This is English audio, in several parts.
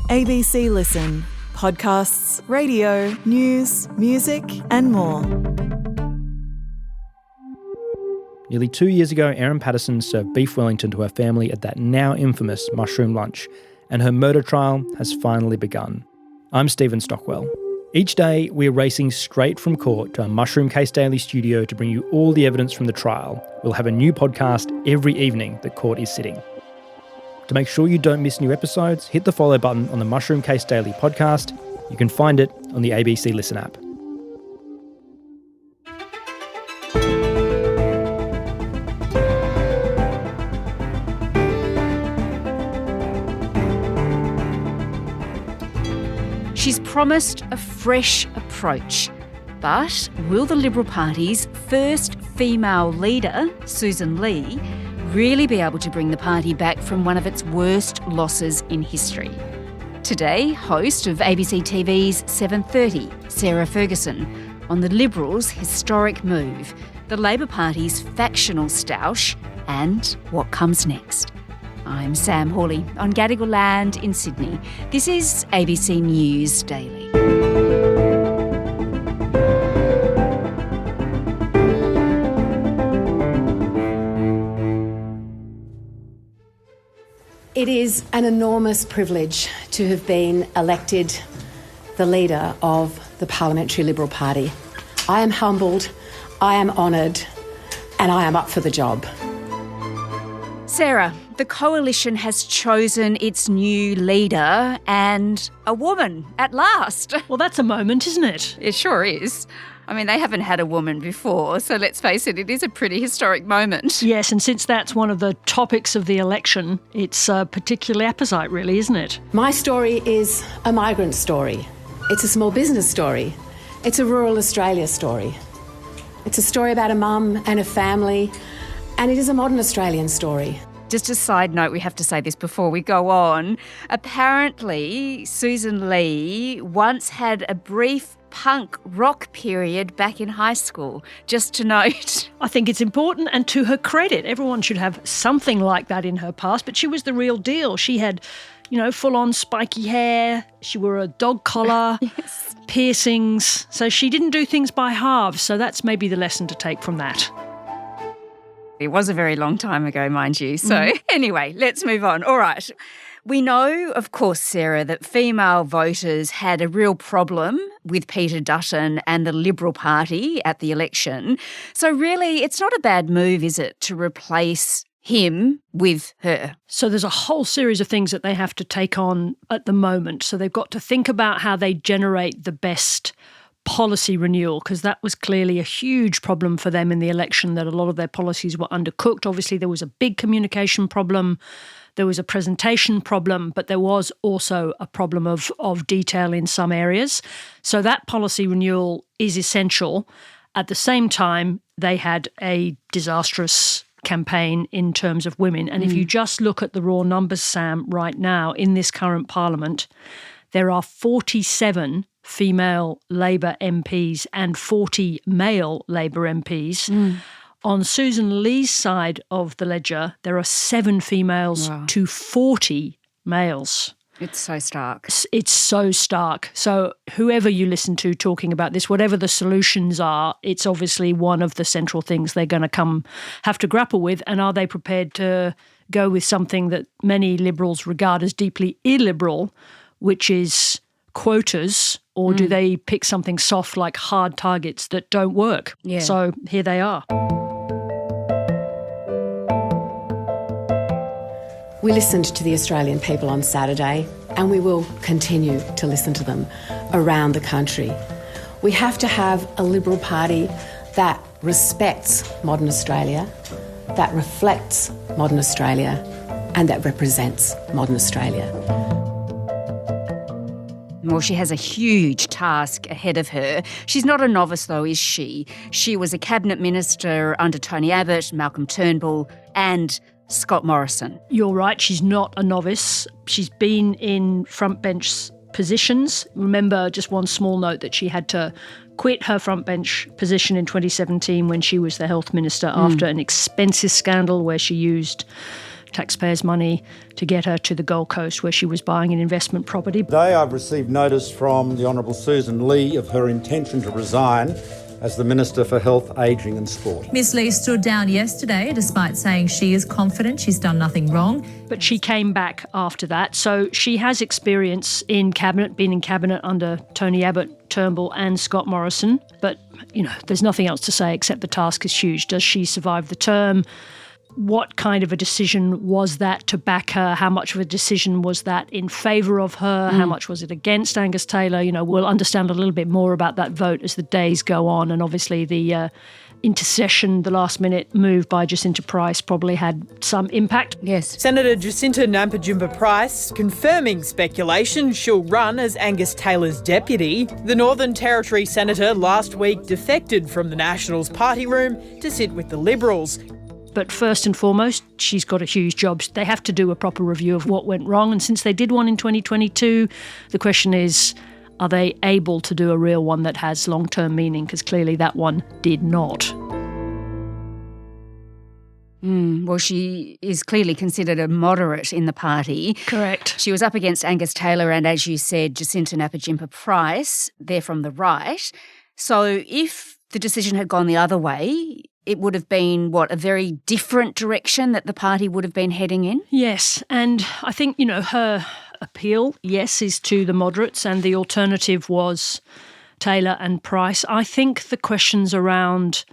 ABC Listen. Podcasts, radio, news, music and more. Nearly 2 years ago, Erin Patterson served beef Wellington to her family at that now infamous mushroom lunch, and her murder trial has finally begun. I'm Stephen Stockwell. Each day, we're racing straight from court to our Mushroom Case Daily studio to bring you all the evidence from the trial. We'll have a new podcast every evening that court is sitting. To make sure you don't miss new episodes, hit the follow button on the Mushroom Case Daily podcast. You can find it on the ABC Listen app. She's promised a fresh approach. But will the Liberal Party's first female leader, Sussan Ley, really be able to bring the party back from one of its worst losses in history? Today, host of ABC TVs 7:30, Sarah Ferguson, on the Liberals' historic move, the Labor Party's factional stoush, and what comes next. I'm Sam Hawley on Gadigal land in Sydney. This is ABC News Daily. It is an enormous privilege to have been elected the leader of the Parliamentary Liberal Party. I am humbled, I am honoured, and I am up for the job. Sarah, the coalition has chosen its new leader and a woman at last. Well, that's a moment, isn't it? It sure is. I mean, they haven't had a woman before, so let's face it, it is a pretty historic moment. Yes, and since that's one of the topics of the election, it's particularly apposite, really, isn't it? My story is a migrant story. It's a small business story. It's a rural Australia story. It's a story about a mum and a family, and it is a modern Australian story. Just a side note, we have to say this before we go on. Apparently, Sussan Ley once had a brief punk rock period back in high school, just to note. I think it's important, and to her credit, everyone should have something like that in her past, but she was the real deal. She had, full-on spiky hair, she wore a dog collar, Yes. Piercings, so she didn't do things by halves, so that's maybe the lesson to take from that. It was a very long time ago, mind you. So anyway, let's move on. All right. We know, of course, Sarah, that female voters had a real problem with Peter Dutton and the Liberal Party at the election. So really, it's not a bad move, is it, to replace him with her? So there's a whole series of things that they have to take on at the moment. So they've got to think about how they generate the best policy renewal, because that was clearly a huge problem for them in the election, that a lot of their policies were undercooked. Obviously, there was a big communication problem. There was a presentation problem, but there was also a problem of detail in some areas. So that policy renewal is essential. At the same time, they had a disastrous campaign in terms of women. And if you just look at the raw numbers, Sam, right now in this current parliament, there are 47 female Labor MPs and 40 male Labor MPs. On Sussan Ley's side of the ledger, there are 7 females to 40 males. It's so stark. It's so stark. So whoever you listen to talking about this, whatever the solutions are, it's obviously one of the central things they're going to have to grapple with. And are they prepared to go with something that many Liberals regard as deeply illiberal, which is quotas, or do they pick something soft like hard targets that don't work? Yeah. So here they are. We listened to the Australian people on Saturday, and we will continue to listen to them around the country. We have to have a Liberal Party that respects modern Australia, that reflects modern Australia, and that represents modern Australia. Well, she has a huge task ahead of her. She's not a novice, though, is she? She was a cabinet minister under Tony Abbott, Malcolm Turnbull, and Scott Morrison. You're right, she's not a novice. She's been in front bench positions. Remember, just one small note, that she had to quit her front bench position in 2017 when she was the health minister after an expensive scandal where she used taxpayers' money to get her to the Gold Coast where she was buying an investment property. Today I've received notice from the Honourable Sussan Ley of her intention to resign as the Minister for Health, Ageing and Sport. Ms Ley stood down yesterday despite saying she is confident she's done nothing wrong. But she came back after that. So she has experience in Cabinet, been in Cabinet under Tony Abbott, Turnbull and Scott Morrison. But, there's nothing else to say except the task is huge. Does she survive the term? What kind of a decision was that to back her? How much of a decision was that in favour of her? How much was it against Angus Taylor? We'll understand a little bit more about that vote as the days go on. And obviously the intercession, the last-minute move by Jacinta Price probably had some impact. Yes. Senator Jacinta Nampijinpa Price confirming speculation she'll run as Angus Taylor's deputy. The Northern Territory Senator last week defected from the Nationals party room to sit with the Liberals. But first and foremost, she's got a huge job. They have to do a proper review of what went wrong. And since they did one in 2022, the question is, are they able to do a real one that has long-term meaning? Because clearly that one did not. Well, she is clearly considered a moderate in the party. Correct. She was up against Angus Taylor and, as you said, Jacinta Nampijinpa Price. They're from the right. So if the decision had gone the other way, it would have been, a very different direction that the party would have been heading in? Yes, and I think, her appeal, yes, is to the moderates, and the alternative was Taylor and Price. I think the questions around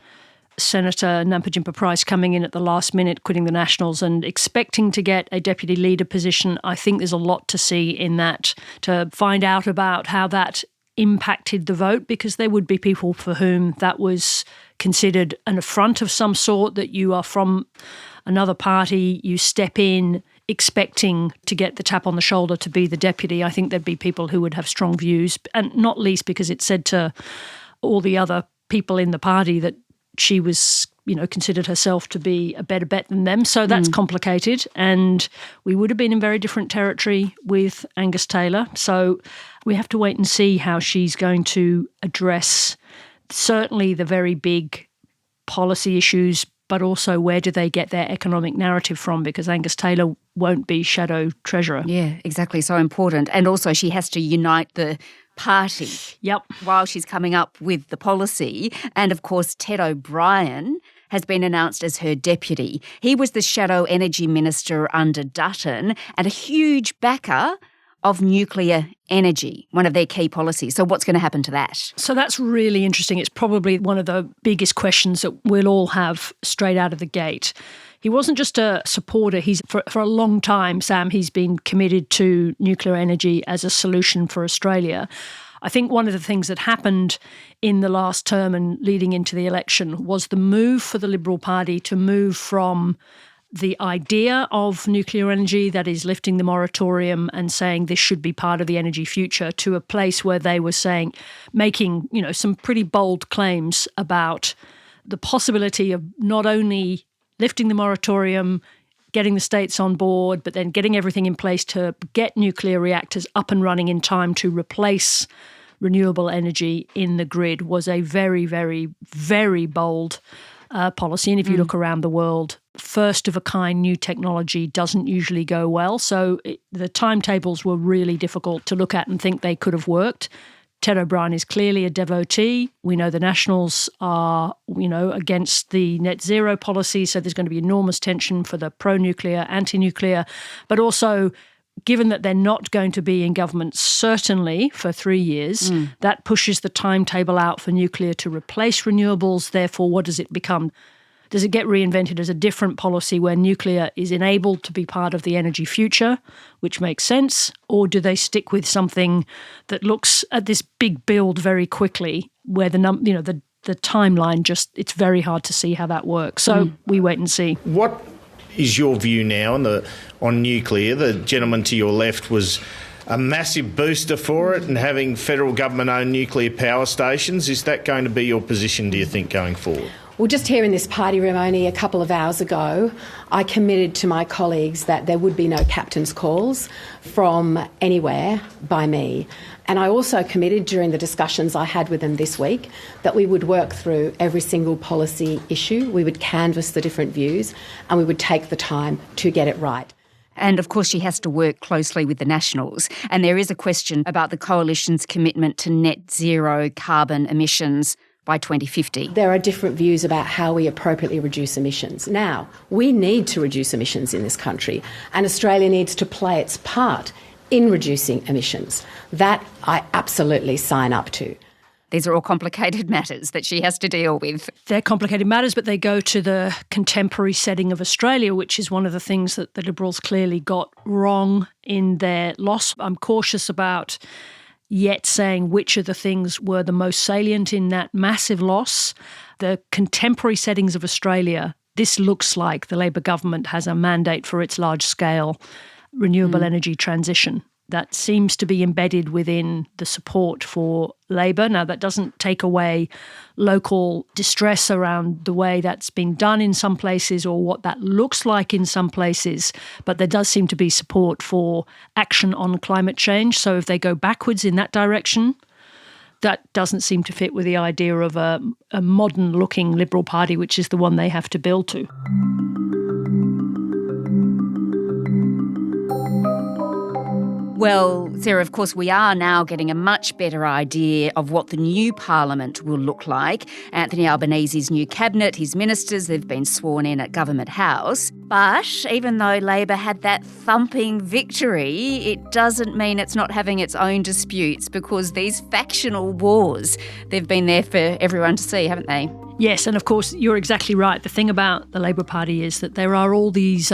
Senator Nampijinpa Price coming in at the last minute, quitting the Nationals and expecting to get a deputy leader position, I think there's a lot to see in that, to find out about how that impacted the vote, because there would be people for whom that was considered an affront of some sort, that you are from another party, you step in expecting to get the tap on the shoulder to be the deputy. I think there'd be people who would have strong views, and not least because it said to all the other people in the party that she was, considered herself to be a better bet than them. So that's complicated, and we would have been in very different territory with Angus Taylor. So we have to wait and see how she's going to address certainly the very big policy issues, but also where do they get their economic narrative from, because Angus Taylor won't be shadow treasurer. Yeah, exactly. So important. And also she has to unite the party while she's coming up with the policy. And of course, Ted O'Brien has been announced as her deputy. He was the shadow energy minister under Dutton and a huge backer of nuclear energy, one of their key policies. So what's going to happen to that? So that's really interesting. It's probably one of the biggest questions that we'll all have straight out of the gate. He wasn't just a supporter. For a long time, Sam, he's been committed to nuclear energy as a solution for Australia. I think one of the things that happened in the last term and leading into the election was the move for the Liberal Party to move from the idea of nuclear energy, that is lifting the moratorium and saying this should be part of the energy future, to a place where they were making, some pretty bold claims about the possibility of not only lifting the moratorium, getting the states on board, but then getting everything in place to get nuclear reactors up and running in time to replace renewable energy in the grid, was a very, very, very bold policy. And if you look around the world, first-of-a-kind new technology doesn't usually go well. So the timetables were really difficult to look at and think they could have worked. Ted O'Brien is clearly a devotee. We know the Nationals are, against the net zero policy, so there's going to be enormous tension for the pro-nuclear, anti-nuclear, but also given that they're not going to be in government certainly for 3 years, that pushes the timetable out for nuclear to replace renewables. Therefore, what does it become? Does it get reinvented as a different policy where nuclear is enabled to be part of the energy future, which makes sense? Or do they stick with something that looks at this big build very quickly where the timeline it's very hard to see how that works. So we wait and see. What is your view now on nuclear? The gentleman to your left was a massive booster for it, and having federal government-owned nuclear power stations. Is that going to be your position, do you think, going forward? Well, just here in this party room only a couple of hours ago, I committed to my colleagues that there would be no captain's calls from anywhere by me. And I also committed during the discussions I had with them this week that we would work through every single policy issue, we would canvass the different views, and we would take the time to get it right. And of course, she has to work closely with the Nationals. And there is a question about the Coalition's commitment to net zero carbon emissions by 2050. There are different views about how we appropriately reduce emissions. Now, we need to reduce emissions in this country, and Australia needs to play its part in reducing emissions. That I absolutely sign up to. These are all complicated matters that she has to deal with. They're complicated matters, but they go to the contemporary setting of Australia, which is one of the things that the Liberals clearly got wrong in their loss. I'm cautious about yet saying which of the things were the most salient in that massive loss. The contemporary settings of Australia, this looks like the Labor government has a mandate for its large-scale renewable energy transition. That seems to be embedded within the support for Labor. Now, that doesn't take away local distress around the way that's been done in some places or what that looks like in some places, but there does seem to be support for action on climate change. So if they go backwards in that direction, that doesn't seem to fit with the idea of a modern-looking Liberal Party, which is the one they have to build to. Well, Sarah, of course, we are now getting a much better idea of what the new parliament will look like. Anthony Albanese's new cabinet, his ministers, they've been sworn in at Government House. But even though Labor had that thumping victory, it doesn't mean it's not having its own disputes, because these factional wars, they've been there for everyone to see, haven't they? Yes, and of course, you're exactly right. The thing about the Labor Party is that there are all these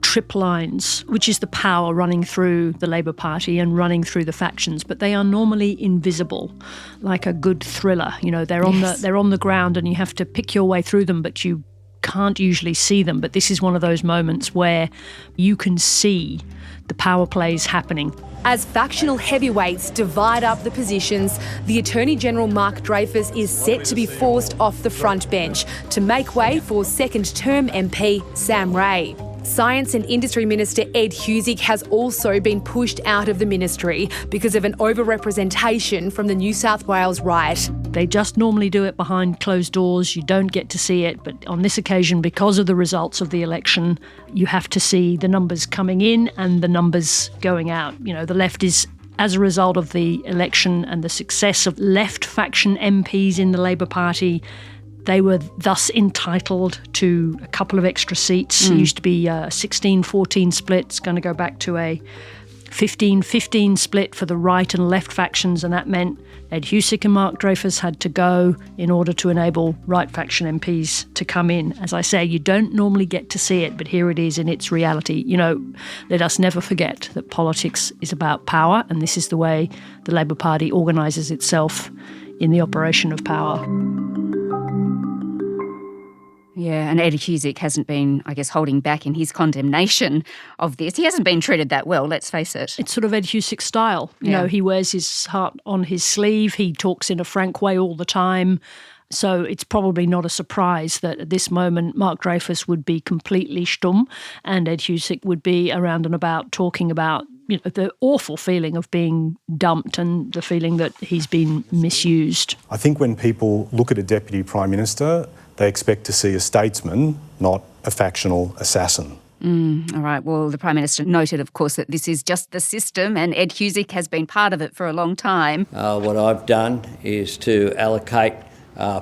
trip lines, which is the power running through the Labor Party and running through the factions, but they are normally invisible, like a good thriller. You know, they're on the ground and you have to pick your way through them, but you can't usually see them. But this is one of those moments where you can see the power plays happening. As factional heavyweights divide up the positions, the Attorney-General Mark Dreyfus is set to be forced off the front bench to make way for second-term MP Sam Ray. Science and Industry Minister Ed Husic has also been pushed out of the ministry because of an overrepresentation from the New South Wales right. They just normally do it behind closed doors. You don't get to see it. But on this occasion, because of the results of the election, you have to see the numbers coming in and the numbers going out. You know, the left is, as a result of the election and the success of left faction MPs in the Labor Party, they were thus entitled to a couple of extra seats. It used to be a 16-14 split. It's going to go back to a 15-15 split for the right and left factions, and that meant Ed Husic and Mark Dreyfus had to go in order to enable right faction MPs to come in. As I say, you don't normally get to see it, but here it is in its reality. You know, let us never forget that politics is about power, and this is the way the Labor Party organises itself in the operation of power. Yeah, and Ed Husic hasn't been, I guess, holding back in his condemnation of this. He hasn't been treated that well, let's face it. It's sort of Ed Husic style. You know, he wears his heart on his sleeve. He talks in a frank way all the time. So it's probably not a surprise that at this moment Mark Dreyfus would be completely stumm and Ed Husic would be around and about talking about, you know, the awful feeling of being dumped and the feeling that he's been misused. I think when people look at a Deputy Prime Minister, they expect to see a statesman, not a factional assassin. All right. Well, the Prime Minister noted, of course, that this is just the system and Ed Husic has been part of it for a long time. What I've done is to allocate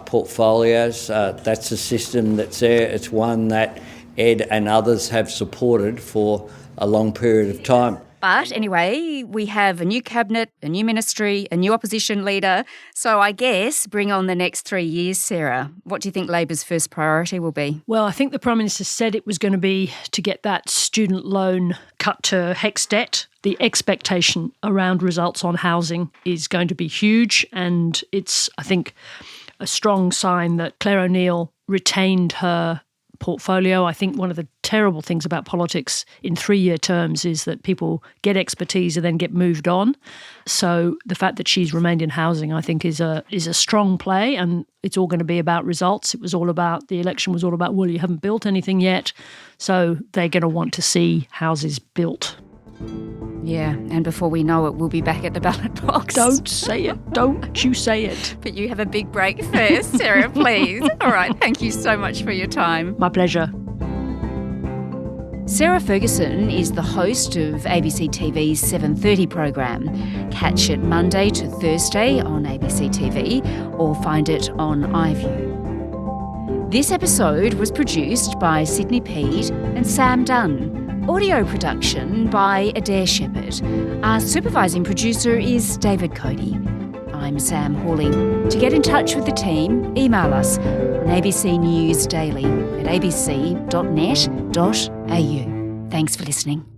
portfolios. That's a system that's there. It's one that Ed and others have supported for a long period of time. But anyway, we have a new cabinet, a new ministry, a new opposition leader. So I guess bring on the next 3 years, Sarah. What do you think Labor's first priority will be? Well, I think the Prime Minister said it was going to be to get that student loan cut to HECS debt. The expectation around results on housing is going to be huge, and it's, I think, a strong sign that Claire O'Neill retained her portfolio. I think one of the terrible things about politics in 3-year terms is that people get expertise and then get moved on. So the fact that she's remained in housing, I think, is a strong play, and it's all going to be about results. The election was all about, well, you haven't built anything yet, so they're going to want to see houses built. Yeah, and before we know it, we'll be back at the ballot box. Don't say it. Don't you say it. But you have a big break first, Sarah, please. All right, thank you so much for your time. My pleasure. Sarah Ferguson is the host of ABC TV's 7:30 program. Catch it Monday to Thursday on ABC TV or find it on iView. This episode was produced by Sydney Peed and Sam Dunn. Audio production by Adair Shepherd. Our supervising producer is David Cody. I'm Sam Hawley. To get in touch with the team, email us on abcnewsdaily@abc.net.au. Thanks for listening.